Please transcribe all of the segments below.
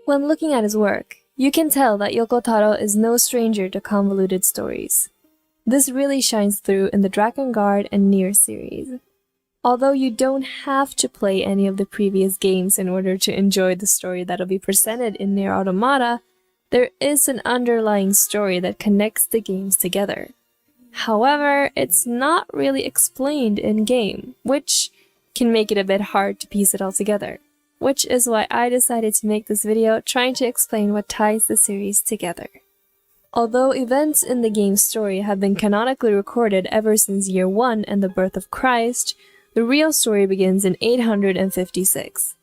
When looking at his work, you can tell that Yoko Taro is no stranger to convoluted stories. This really shines through in the Drakengard and Nier series. Although you don't have to play any of the previous games in order to enjoy the story that'll be presented in Nier Automata, there is an underlying story that connects the games together. However, it's not really explained in-game, which can make it a bit hard to piece it all together. Which is why I decided to make this video trying to explain what ties the series together. Although events in the game's story have been canonically recorded ever since Year 1 and the birth of Christ, the real story begins in 856.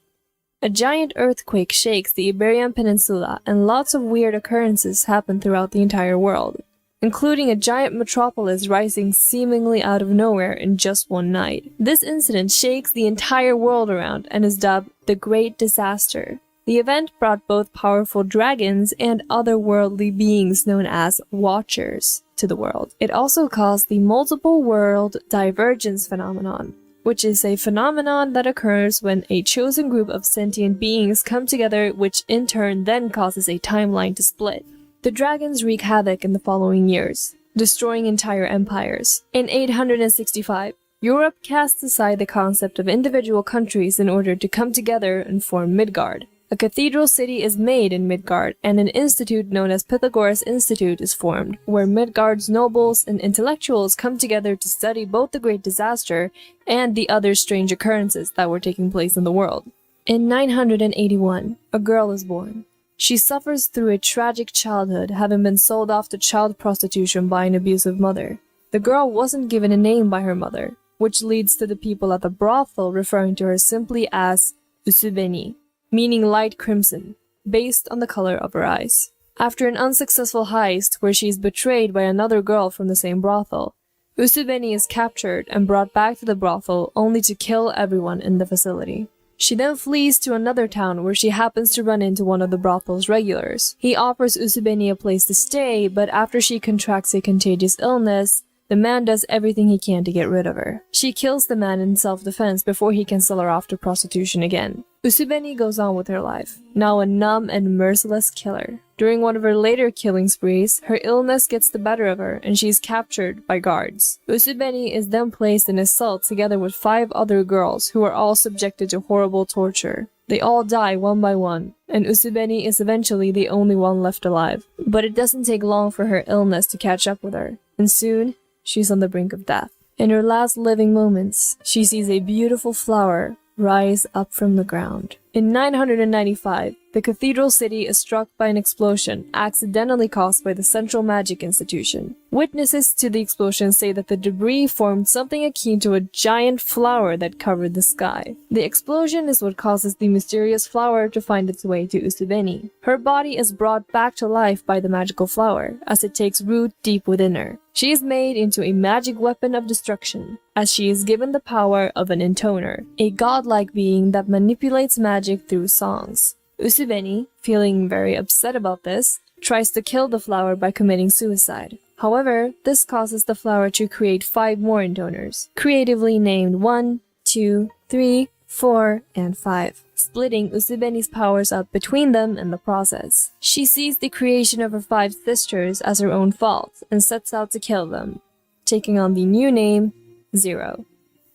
A giant earthquake shakes the Iberian Peninsula and lots of weird occurrences happen throughout the entire world, including a giant metropolis rising seemingly out of nowhere in just one night. This incident shakes the entire world around and is dubbed the Great Disaster. The event brought both powerful dragons and otherworldly beings known as Watchers to the world. It also caused the multiple world divergence phenomenon, which is a phenomenon that occurs when a chosen group of sentient beings come together, which in turn then causes a timeline to split. The dragons wreak havoc in the following years, destroying entire empires. In 865, Europe casts aside the concept of individual countries in order to come together and form Midgard. A cathedral city is made in Midgard, and an institute known as Pythagoras Institute is formed, where Midgard's nobles and intellectuals come together to study both the Great Disaster and the other strange occurrences that were taking place in the world. In 981, a girl is born. She suffers through a tragic childhood, having been sold off to child prostitution by an abusive mother. The girl wasn't given a name by her mother, which leads to the people at the brothel referring to her simply as Usubeni, meaning light crimson, based on the color of her eyes. After an unsuccessful heist where she is betrayed by another girl from the same brothel, Usubeni is captured and brought back to the brothel only to kill everyone in the facility. She then flees to another town where she happens to run into one of the brothel's regulars. He offers Usubeni a place to stay, but after she contracts a contagious illness, the man does everything he can to get rid of her. She kills the man in self-defense before he can sell her off to prostitution again. Usubeni goes on with her life, now a numb and merciless killer. During one of her later killing sprees, her illness gets the better of her and she is captured by guards. Usubeni is then placed in a cell together with 5 other girls who are all subjected to horrible torture. They all die one by one, and Usubeni is eventually the only one left alive. But it doesn't take long for her illness to catch up with her, and soon, she's on the brink of death. In her last living moments, she sees a beautiful flower rise up from the ground. In 995, the cathedral city is struck by an explosion accidentally caused by the Central Magic Institution. Witnesses to the explosion say that the debris formed something akin to a giant flower that covered the sky. The explosion is what causes the mysterious flower to find its way to Usubeni. Her body is brought back to life by the magical flower, as it takes root deep within her. She is made into a magic weapon of destruction, as she is given the power of an intoner, a godlike being that manipulates magic through songs. Usubeni, feeling very upset about this, tries to kill the flower by committing suicide. However, this causes the flower to create 5 more intoners, creatively named 1, 2, 3, 4, and 5, splitting Usubeni's powers up between them in the process. She sees the creation of her 5 sisters as her own fault and sets out to kill them, taking on the new name, Zero.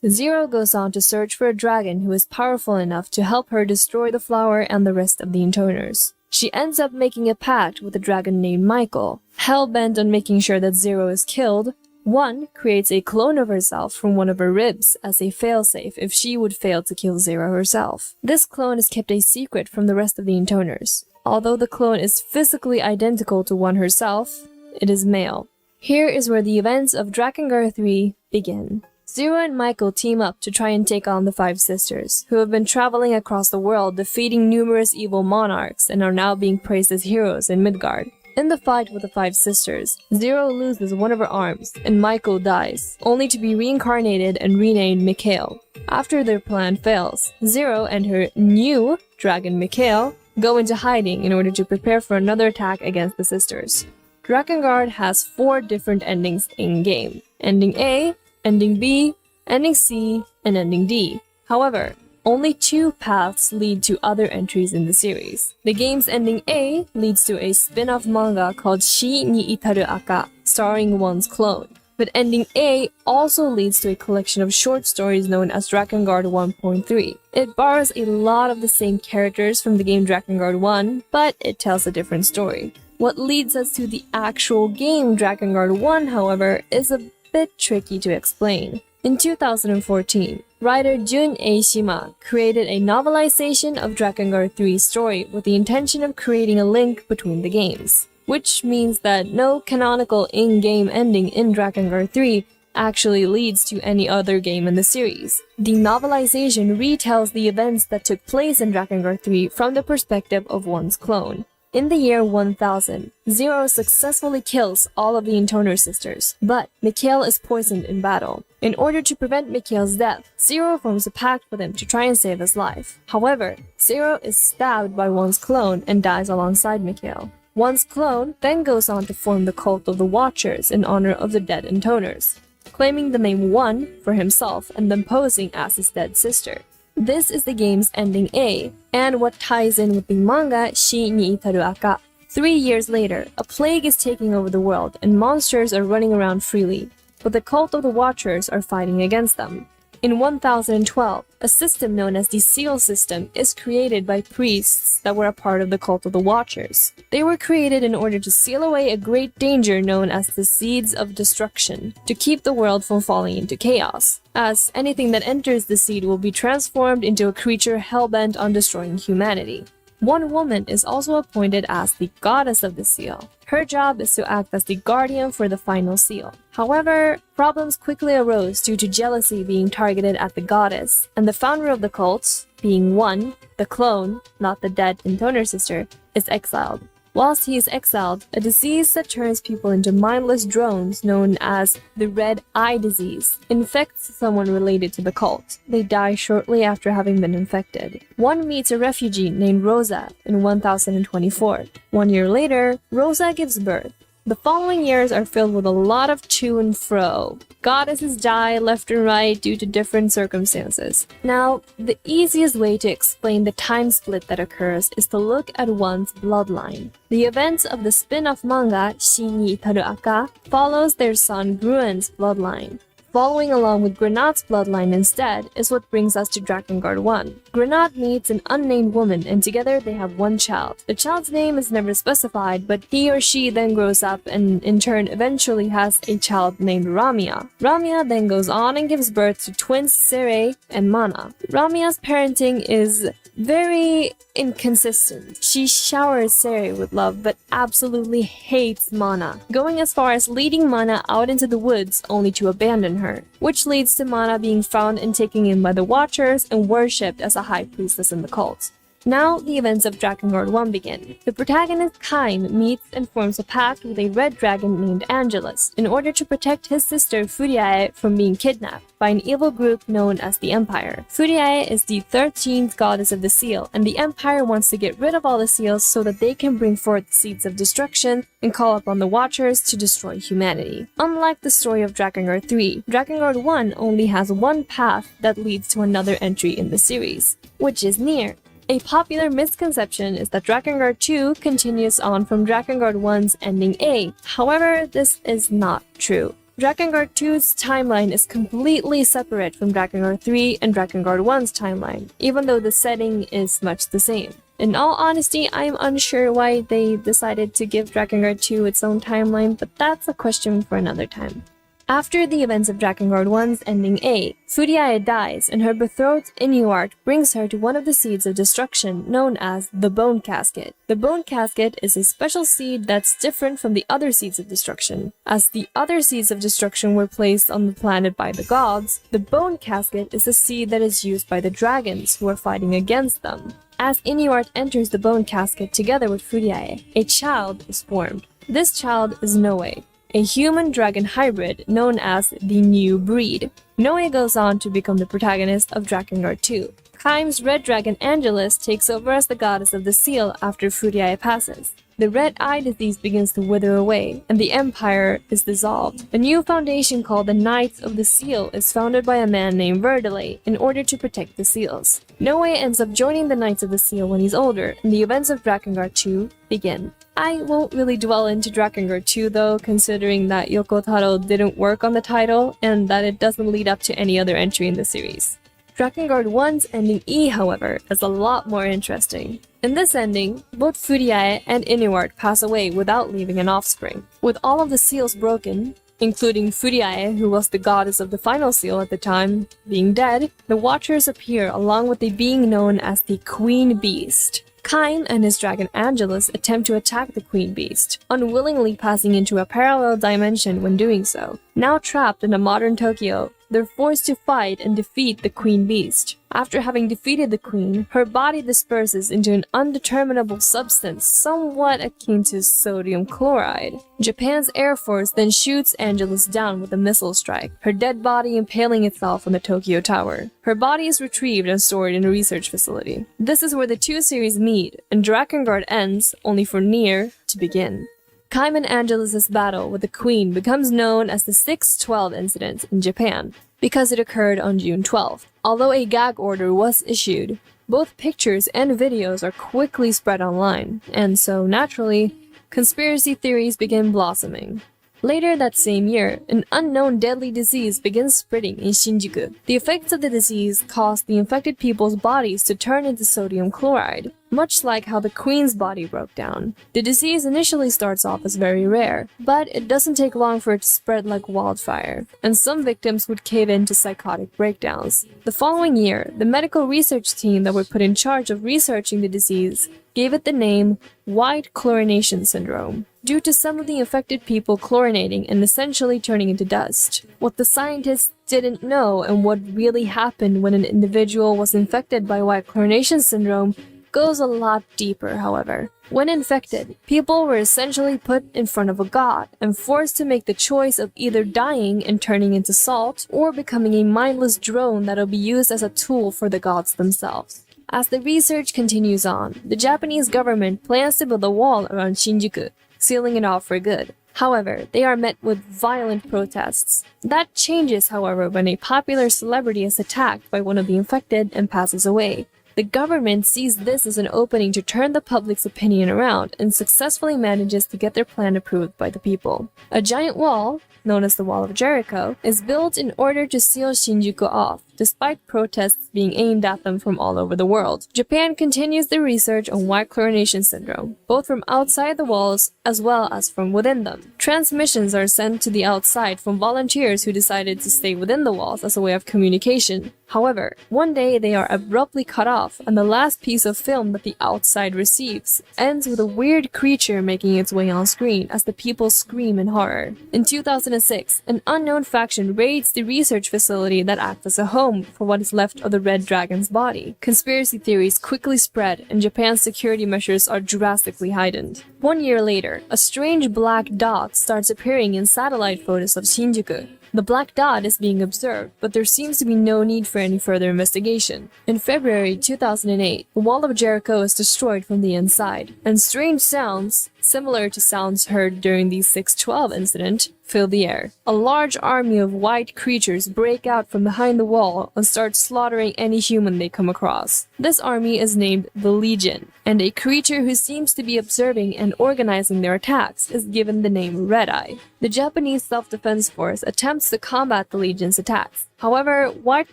Zero goes on to search for a dragon who is powerful enough to help her destroy the flower and the rest of the intoners. She ends up making a pact with a dragon named Michael. Hell-bent on making sure that Zero is killed, One creates a clone of herself from one of her ribs as a failsafe if she would fail to kill Zero herself. This clone is kept a secret from the rest of the intoners. Although the clone is physically identical to one herself, it is male. Here is where the events of Drakengard 3 begin. Zero and Michael team up to try and take on the 5 sisters, who have been traveling across the world defeating numerous evil monarchs and are now being praised as heroes in Midgard. In the fight with the 5 sisters, Zero loses one of her arms and Michael dies, only to be reincarnated and renamed Mikhail. After their plan fails, Zero and her new dragon Mikhail go into hiding in order to prepare for another attack against the sisters. Drakengard has 4 different endings in-game: Ending A, Ending B, Ending C, and Ending D. However, only 2 paths lead to other entries in the series. The game's ending A leads to a spin-off manga called Shi ni Itaru Aka, starring one's clone. But ending A also leads to a collection of short stories known as Drakengard 1.3. It borrows a lot of the same characters from the game Drakengard 1, but it tells a different story. What leads us to the actual game Drakengard 1, however, is a bit tricky to explain. In 2014, writer Jun Eishima created a novelization of Drakengard 3's story with the intention of creating a link between the games, which means that no canonical in-game ending in Drakengard 3 actually leads to any other game in the series. The novelization retells the events that took place in Drakengard 3 from the perspective of one's clone. In the year 1000, Zero successfully kills all of the Intoner sisters, but Mikhail is poisoned in battle. In order to prevent Mikhail's death, Zero forms a pact with him to try and save his life. However, Zero is stabbed by one's clone and dies alongside Mikhail. One's clone then goes on to form the cult of the Watchers in honor of the dead Intoners, claiming the name One for himself and then posing as his dead sister. This is the game's ending A, and what ties in with the manga Shi ni Itaru Aka. 3 years later, a plague is taking over the world and monsters are running around freely, but the cult of the Watchers are fighting against them. In 1012, a system known as the Seal System is created by priests that were a part of the cult of the Watchers. They were created in order to seal away a great danger known as the Seeds of Destruction, to keep the world from falling into chaos, as anything that enters the seed will be transformed into a creature hell-bent on destroying humanity. One woman is also appointed as the goddess of the seal. Her job is to act as the guardian for the final seal. However, problems quickly arose due to jealousy being targeted at the goddess, and the founder of the cult, being One, the clone, not the dead Intoner sister, is exiled. Whilst he is exiled, a disease that turns people into mindless drones known as the Red Eye Disease infects someone related to the cult. They die shortly after having been infected. One meets a refugee named Rosa in 1024. 1 year later, Rosa gives birth. The following years are filled with a lot of to and fro. Goddesses die left and right due to different circumstances. Now, the easiest way to explain the time split that occurs is to look at one's bloodline. The events of the spin-off manga Shi ni Itaru Aka follows their son Gruen's bloodline. Following along with Grenad's bloodline instead is what brings us to Drakengard 1. Grenad meets an unnamed woman and together they have one child. The child's name is never specified, but he or she then grows up and in turn eventually has a child named Ramia. Ramia then goes on and gives birth to twins Sere and Mana. Ramia's parenting is very inconsistent. She showers Sere with love but absolutely hates Mana, going as far as leading Mana out into the woods only to abandon her, which leads to Mana being found and taken in by the Watchers and worshipped as a high priestess in the cult. Now, the events of Drakengard 1 begin. The protagonist Kaim meets and forms a pact with a red dragon named Angelus in order to protect his sister Furiae from being kidnapped by an evil group known as the Empire. Furiae is the 13th goddess of the seal, and the Empire wants to get rid of all the seals so that they can bring forth the seeds of destruction and call upon the Watchers to destroy humanity. Unlike the story of Drakengard 3, Drakengard 1 only has one path that leads to another entry in the series, which is Nier. A popular misconception is that Drakengard 2 continues on from Drakengard 1's ending A. However, this is not true. Drakengard 2's timeline is completely separate from Drakengard 3 and Drakengard 1's timeline, even though the setting is much the same. In all honesty, I'm unsure why they decided to give Drakengard 2 its own timeline, but that's a question for another time. After the events of Drakengard 1's ending A, Furiae dies and her betrothed Inuart brings her to one of the seeds of destruction known as the Bone Casket. The Bone Casket is a special seed that's different from the other seeds of destruction. As the other seeds of destruction were placed on the planet by the gods, the Bone Casket is a seed that is used by the dragons who are fighting against them. As Inuart enters the Bone Casket together with Furiae, a child is formed. This child is Noe, a human-dragon hybrid known as the New Breed. Noe goes on to become the protagonist of Drakengard 2. Kaim's red dragon Angelus takes over as the goddess of the seal after Furiae passes. The red eye disease begins to wither away, and the empire is dissolved. A new foundation called the Knights of the Seal is founded by a man named Verdelay in order to protect the seals. Noe ends up joining the Knights of the Seal when he's older, and the events of Drakengard 2 begin. I won't really dwell into Drakengard 2 though, considering that Yoko Taro didn't work on the title, and that it doesn't lead up to any other entry in the series. Drakengard 1's ending E, however, is a lot more interesting. In this ending, both Furiae and Inuart pass away without leaving an offspring. With all of the seals broken, including Furiae, who was the goddess of the final seal at the time, being dead, the Watchers appear along with the being known as the Queen Beast. Kaim and his dragon Angelus attempt to attack the Queen Beast, unwillingly passing into a parallel dimension when doing so. Now trapped in a modern Tokyo, they're forced to fight and defeat the Queen Beast. After having defeated the Queen, her body disperses into an undeterminable substance somewhat akin to sodium chloride. Japan's Air Force then shoots Angelus down with a missile strike, her dead body impaling itself on the Tokyo Tower. Her body is retrieved and stored in a research facility. This is where the two series meet, and Drakengard ends, only for Nier to begin. Kaim and Angelus' battle with the Queen becomes known as the 6/12 incident in Japan, because it occurred on June 12th. Although a gag order was issued, both pictures and videos are quickly spread online, and so naturally, conspiracy theories begin blossoming. Later that same year, an unknown deadly disease begins spreading in Shinjuku. The effects of the disease cause the infected people's bodies to turn into sodium chloride, much like how the Queen's body broke down. The disease initially starts off as very rare, but it doesn't take long for it to spread like wildfire, and some victims would cave into psychotic breakdowns. The following year, the medical research team that were put in charge of researching the disease gave it the name White Chlorination Syndrome, due to some of the infected people chlorinating and essentially turning into dust. What the scientists didn't know and what really happened when an individual was infected by White Chlorination Syndrome goes a lot deeper, however. When infected, people were essentially put in front of a god and forced to make the choice of either dying and turning into salt or becoming a mindless drone that'll be used as a tool for the gods themselves. As the research continues on, the Japanese government plans to build a wall around Shinjuku, sealing it off for good. However, they are met with violent protests. That changes, however, when a popular celebrity is attacked by one of the infected and passes away. The government sees this as an opening to turn the public's opinion around and successfully manages to get their plan approved by the people. A giant wall, known as the Wall of Jericho, is built in order to seal Shinjuku off, despite protests being aimed at them from all over the world. Japan continues the research on White Chlorination Syndrome, both from outside the walls as well as from within them. Transmissions are sent to the outside from volunteers who decided to stay within the walls as a way of communication. However, one day they are abruptly cut off, and the last piece of film that the outside receives ends with a weird creature making its way on screen as the people scream in horror. In 2006, an unknown faction raids the research facility that acts as a home for what is left of the Red Dragon's body. Conspiracy theories quickly spread, and Japan's security measures are drastically heightened. 1 year later, a strange black dot starts appearing in satellite photos of Shinjuku. The black dot is being observed, but there seems to be no need for any further investigation. In February 2008, the Wall of Jericho is destroyed from the inside, and strange sounds, similar to sounds heard during the 6/12 incident, fill the air. A large army of white creatures break out from behind the wall and start slaughtering any human they come across. This army is named the Legion, and a creature who seems to be observing and organizing their attacks is given the name Red Eye. The Japanese Self-Defense Force attempts to combat the Legion's attacks. However, White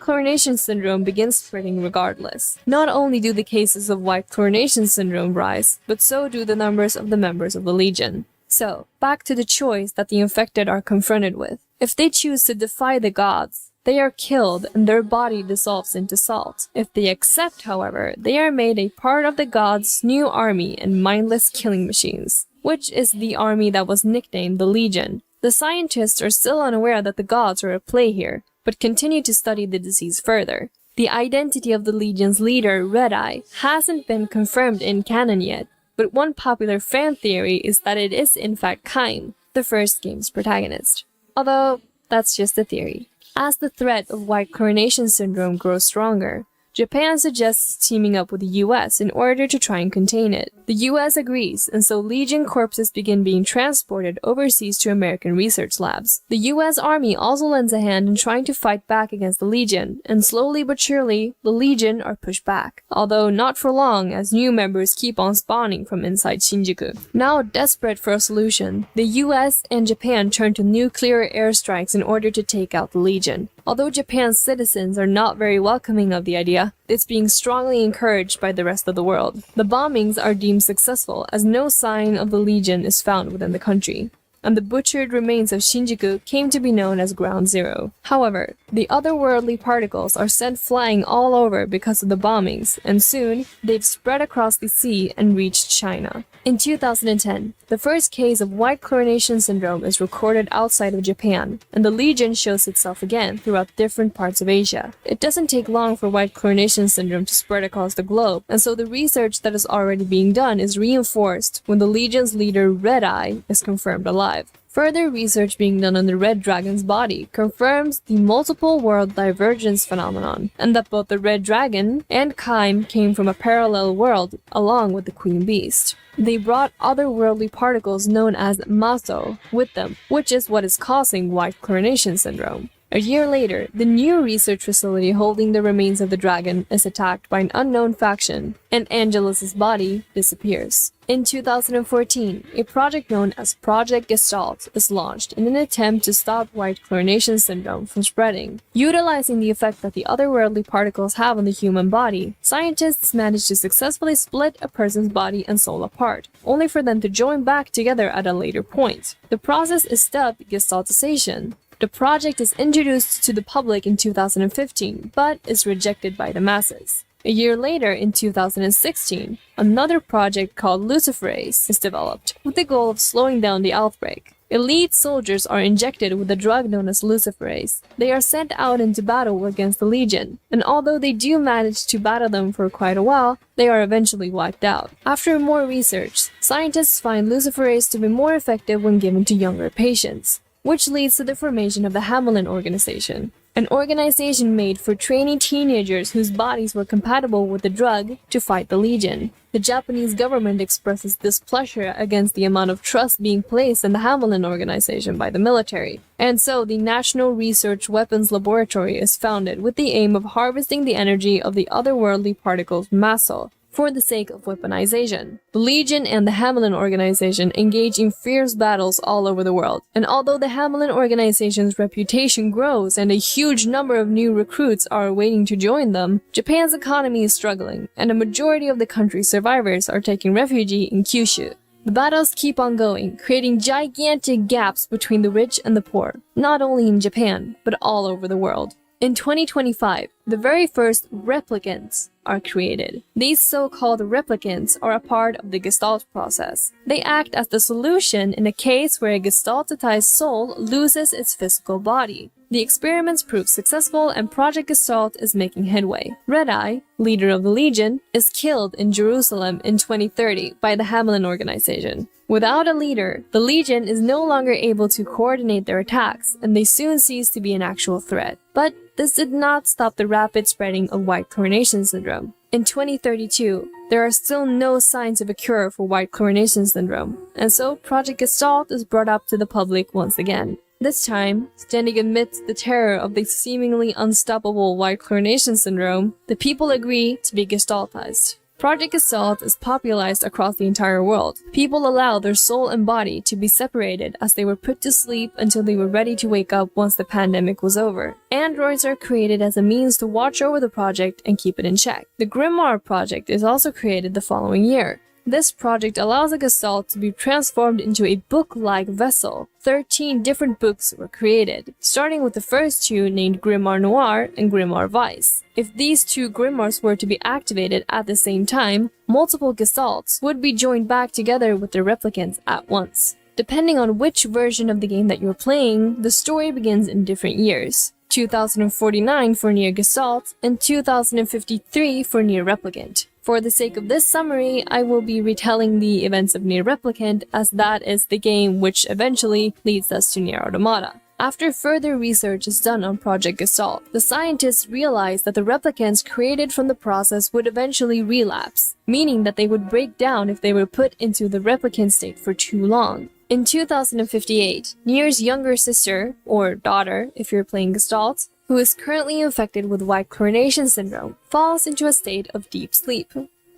Chlorination Syndrome begins spreading regardless. Not only do the cases of White Chlorination Syndrome rise, but so do the numbers of the members of the Legion. So, back to the choice that the infected are confronted with. If they choose to defy the gods, they are killed and their body dissolves into salt. If they accept, however, they are made a part of the gods' new army and mindless killing machines, which is the army that was nicknamed the Legion. The scientists are still unaware that the gods are at play here, but continue to study the disease further. The identity of the Legion's leader, Red Eye, hasn't been confirmed in canon yet, but one popular fan theory is that it is in fact Kaim, the first game's protagonist. Although, that's just a theory. As the threat of White Chlorination Syndrome grows stronger, Japan suggests teaming up with the US in order to try and contain it. The US agrees, and so Legion corpses begin being transported overseas to American research labs. The US Army also lends a hand in trying to fight back against the Legion, and slowly but surely, the Legion are pushed back. Although not for long, as new members keep on spawning from inside Shinjuku. Now desperate for a solution, the US and Japan turn to nuclear airstrikes in order to take out the Legion. Although Japan's citizens are not very welcoming of the idea, it's being strongly encouraged by the rest of the world. The bombings are deemed successful as no sign of the Legion is found within the country, and the butchered remains of Shinjuku came to be known as Ground Zero. However, the otherworldly particles are sent flying all over because of the bombings, and soon, they've spread across the sea and reached China. In 2010, the first case of white chlorination syndrome is recorded outside of Japan, and the Legion shows itself again throughout different parts of Asia. It doesn't take long for white chlorination syndrome to spread across the globe, and so the research that is already being done is reinforced when the Legion's leader, Red Eye, is confirmed alive. Further research being done on the Red Dragon's body confirms the multiple world divergence phenomenon, and that both the Red Dragon and Kaim came from a parallel world along with the Queen Beast. They brought otherworldly particles known as maso with them, which is what is causing white chlorination syndrome. A year later, the new research facility holding the remains of the dragon is attacked by an unknown faction, and Angelus's body disappears. In 2014, a project known as Project Gestalt is launched in an attempt to stop white chlorination syndrome from spreading. Utilizing the effect that the otherworldly particles have on the human body, scientists manage to successfully split a person's body and soul apart, only for them to join back together at a later point. The process is dubbed Gestaltization. The project is introduced to the public in 2015, but is rejected by the masses. A year later, in 2016, another project called Luciferase is developed, with the goal of slowing down the outbreak. Elite soldiers are injected with a drug known as Luciferase. They are sent out into battle against the Legion, and although they do manage to battle them for quite a while, they are eventually wiped out. After more research, scientists find Luciferase to be more effective when given to younger patients, which leads to the formation of the Hamelin Organization, an organization made for trainee teenagers whose bodies were compatible with the drug to fight the Legion. The Japanese government expresses displeasure against the amount of trust being placed in the Hamelin Organization by the military, and so the National Research Weapons Laboratory is founded with the aim of harvesting the energy of the otherworldly particles maso, for the sake of weaponization. The Legion and the Hamelin Organization engage in fierce battles all over the world, and although the Hamelin Organization's reputation grows and a huge number of new recruits are waiting to join them, Japan's economy is struggling, and a majority of the country's survivors are taking refuge in Kyushu. The battles keep on going, creating gigantic gaps between the rich and the poor, not only in Japan, but all over the world. In 2025, the very first replicants are created. These so-called replicants are a part of the Gestalt process. They act as the solution in a case where a gestaltized soul loses its physical body. The experiments prove successful and Project Gestalt is making headway. Red Eye, leader of the Legion, is killed in Jerusalem in 2030 by the Hamelin Organization. Without a leader, the Legion is no longer able to coordinate their attacks, and they soon cease to be an actual threat. But this did not stop the rapid spreading of white chlorination syndrome. In 2032, there are still no signs of a cure for white chlorination syndrome, and so Project Gestalt is brought up to the public once again. This time, standing amidst the terror of the seemingly unstoppable white chlorination syndrome, the people agree to be gestaltized. Project Gestalt is popularized across the entire world. People allow their soul and body to be separated as they were put to sleep until they were ready to wake up once the pandemic was over. Androids are created as a means to watch over the project and keep it in check. The Grimoire project is also created the following year. This project allows a Gestalt to be transformed into a book-like vessel. 13 different books were created, starting with the first two named Grimoire Noir and Grimoire Vice. If these two grimoires were to be activated at the same time, multiple Gestalts would be joined back together with their replicants at once. Depending on which version of the game that you're playing, the story begins in different years. 2049 for Nier Gestalt and 2053 for Nier Replicant. For the sake of this summary, I will be retelling the events of Nier Replicant, as that is the game which eventually leads us to Nier Automata. After further research is done on Project Gestalt, the scientists realized that the replicants created from the process would eventually relapse, meaning that they would break down if they were put into the replicant state for too long. In 2058, Nier's younger sister, or daughter if you're playing Gestalt, who is currently infected with white coronation syndrome, falls into a state of deep sleep.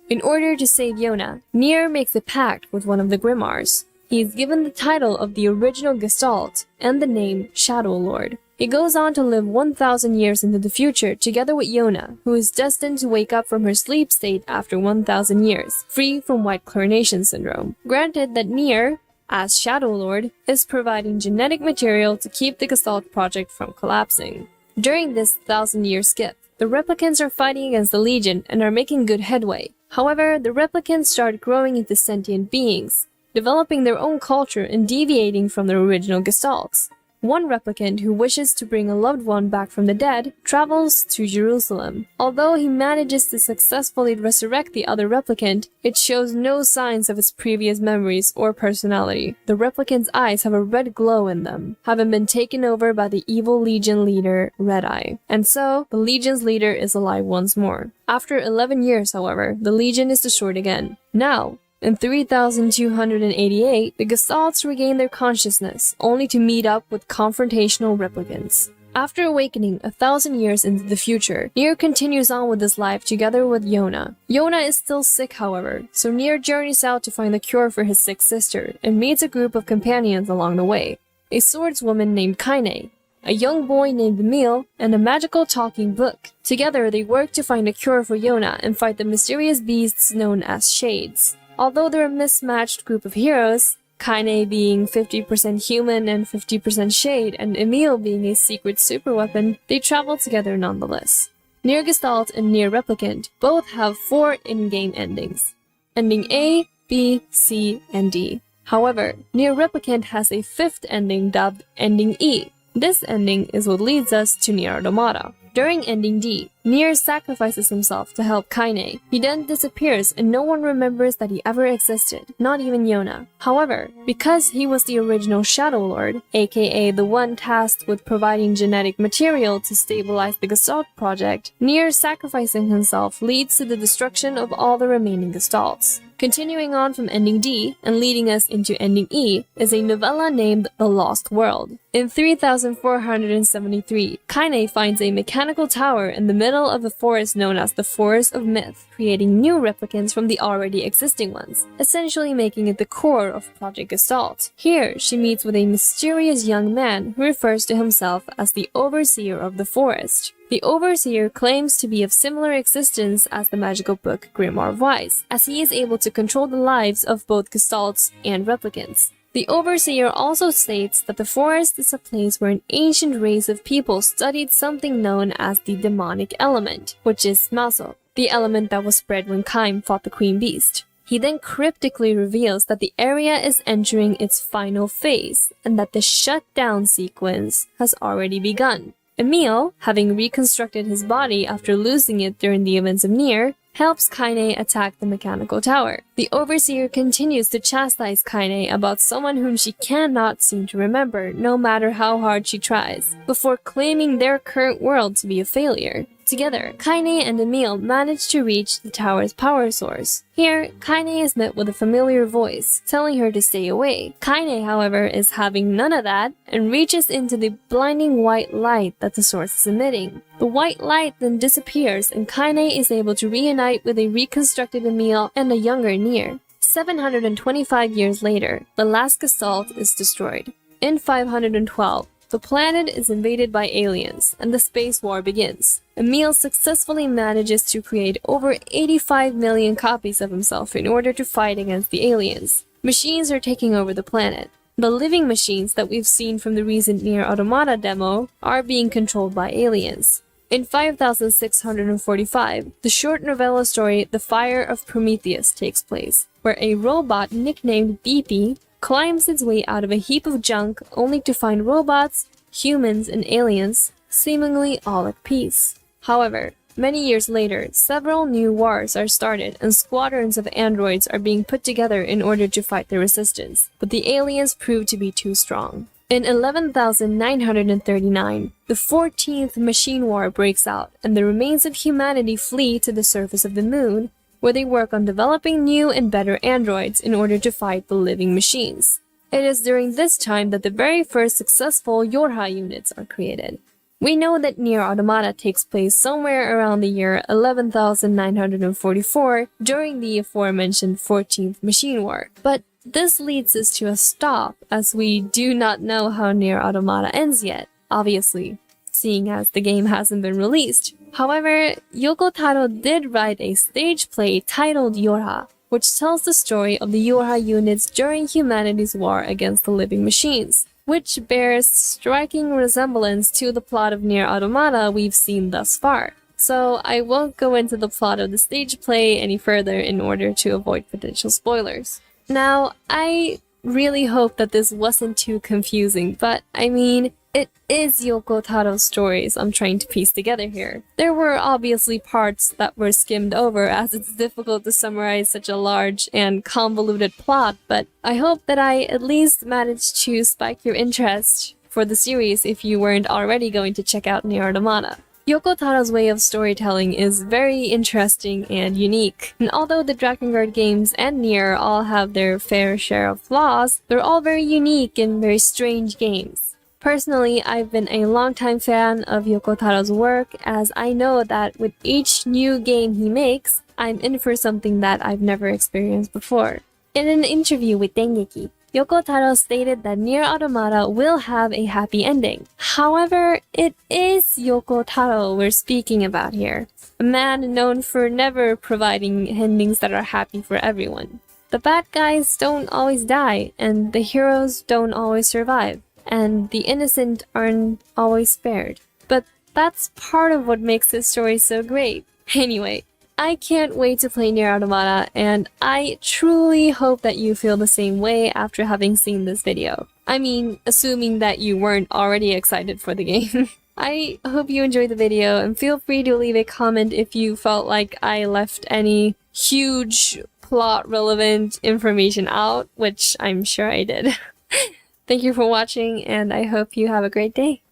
In order to save Yona, Nier makes a pact with one of the Grimoires. He is given the title of the original Gestalt and the name Shadow Lord. He goes on to live 1,000 years into the future together with Yona, who is destined to wake up from her sleep state after 1,000 years, free from white coronation syndrome. Granted that Nier, as Shadow Lord, is providing genetic material to keep the Gestalt project from collapsing. During this 1,000-year skip, the replicants are fighting against the Legion and are making good headway. However, the replicants start growing into sentient beings, developing their own culture and deviating from their original Gestalts. One replicant who wishes to bring a loved one back from the dead travels to Jerusalem. Although he manages to successfully resurrect the other replicant, it shows no signs of its previous memories or personality. The replicant's eyes have a red glow in them, having been taken over by the evil Legion leader, Red Eye. And so, the Legion's leader is alive once more. After 11 years, however, the Legion is destroyed again. Now, in 3288, the Gestalts regain their consciousness, only to meet up with confrontational replicants. After awakening 1,000 years into the future, Nier continues on with his life together with Yona. Yona is still sick, however, so Nier journeys out to find the cure for his sick sister, and meets a group of companions along the way. A swordswoman named Kaine, a young boy named Emil, and a magical talking book. Together, they work to find a cure for Yona and fight the mysterious beasts known as Shades. Although they're a mismatched group of heroes, Kaine being 50% human and 50% shade, and Emil being a secret superweapon, they travel together nonetheless. Nier Gestalt and Nier Replicant both have 4 in-game endings, ending A, B, C, and D. However, Nier Replicant has a 5th ending dubbed Ending E. This ending is what leads us to Nier Automata. During Ending D, Nier sacrifices himself to help Kaine. He then disappears and no one remembers that he ever existed, not even Yona. However, because he was the original Shadow Lord, aka the one tasked with providing genetic material to stabilize the Gestalt project, Nier sacrificing himself leads to the destruction of all the remaining Gestalts. Continuing on from Ending D and leading us into Ending E is a novella named The Lost World. In 3473, Kaine finds a mechanical tower in the middle of a forest known as the Forest of Myth, creating new replicants from the already existing ones, essentially making it the core of Project Gestalt. Here, she meets with a mysterious young man who refers to himself as the Overseer of the Forest. The Overseer claims to be of similar existence as the magical book Grimoire Wise, as he is able to control the lives of both Gestalts and replicants. The Overseer also states that the forest is a place where an ancient race of people studied something known as the demonic element, which is Maso, the element that was spread when Kaim fought the Queen Beast. He then cryptically reveals that the area is entering its final phase, and that the shutdown sequence has already begun. Emil, having reconstructed his body after losing it during the events of Nier, helps Kaine attack the mechanical tower. The Overseer continues to chastise Kaine about someone whom she cannot seem to remember, no matter how hard she tries, before claiming their current world to be a failure. Together, Kaine and Emil manage to reach the tower's power source. Here, Kaine is met with a familiar voice, telling her to stay away. Kaine, however, is having none of that, and reaches into the blinding white light that the source is emitting. The white light then disappears, and Kaine is able to reunite with a reconstructed Emil and a younger Nier. 725 years later, the last Gestalt is destroyed. In 512, the planet is invaded by aliens, and the space war begins. Emil successfully manages to create over 85 million copies of himself in order to fight against the aliens. Machines are taking over the planet. The living machines that we've seen from the recent Nier Automata demo are being controlled by aliens. In 5645, the short novella story The Fire of Prometheus takes place, where a robot nicknamed Beepy climbs its way out of a heap of junk only to find robots, humans, and aliens seemingly all at peace. However, many years later, several new wars are started and squadrons of androids are being put together in order to fight the resistance, but the aliens prove to be too strong. In 11,939, the 14th Machine War breaks out, and the remains of humanity flee to the surface of the moon, where they work on developing new and better androids in order to fight the living machines. It is during this time that the very first successful Yorha units are created. We know that Nier Automata takes place somewhere around the year 11,944 during the aforementioned 14th Machine War, but this leads us to a stop, as we do not know how Nier Automata ends yet, obviously, seeing as the game hasn't been released. However, Yoko Taro did write a stage play titled Yorha, which tells the story of the Yorha units during humanity's war against the living machines, which bears striking resemblance to the plot of Nier Automata we've seen thus far. So I won't go into the plot of the stage play any further in order to avoid potential spoilers. Now, I really hope that this wasn't too confusing, but I mean, it is Yoko Taro's stories I'm trying to piece together here. There were obviously parts that were skimmed over, as it's difficult to summarize such a large and convoluted plot, but I hope that I at least managed to spike your interest for the series if you weren't already going to check out Nier Automata. Yoko Taro's way of storytelling is very interesting and unique, and although the Drakengard games and Nier all have their fair share of flaws, they're all very unique and very strange games. Personally, I've been a longtime fan of Yoko Taro's work, as I know that with each new game he makes, I'm in for something that I've never experienced before. In an interview with Dengeki, Yoko Taro stated that Nier Automata will have a happy ending. However, it is Yoko Taro we're speaking about here, a man known for never providing endings that are happy for everyone. The bad guys don't always die, and the heroes don't always survive, and the innocent aren't always spared. But that's part of what makes this story so great. Anyway, I can't wait to play Nier Automata, and I truly hope that you feel the same way after having seen this video. I mean, assuming that you weren't already excited for the game. I hope you enjoyed the video, and feel free to leave a comment if you felt like I left any huge plot-relevant information out, which I'm sure I did. Thank you for watching, and I hope you have a great day.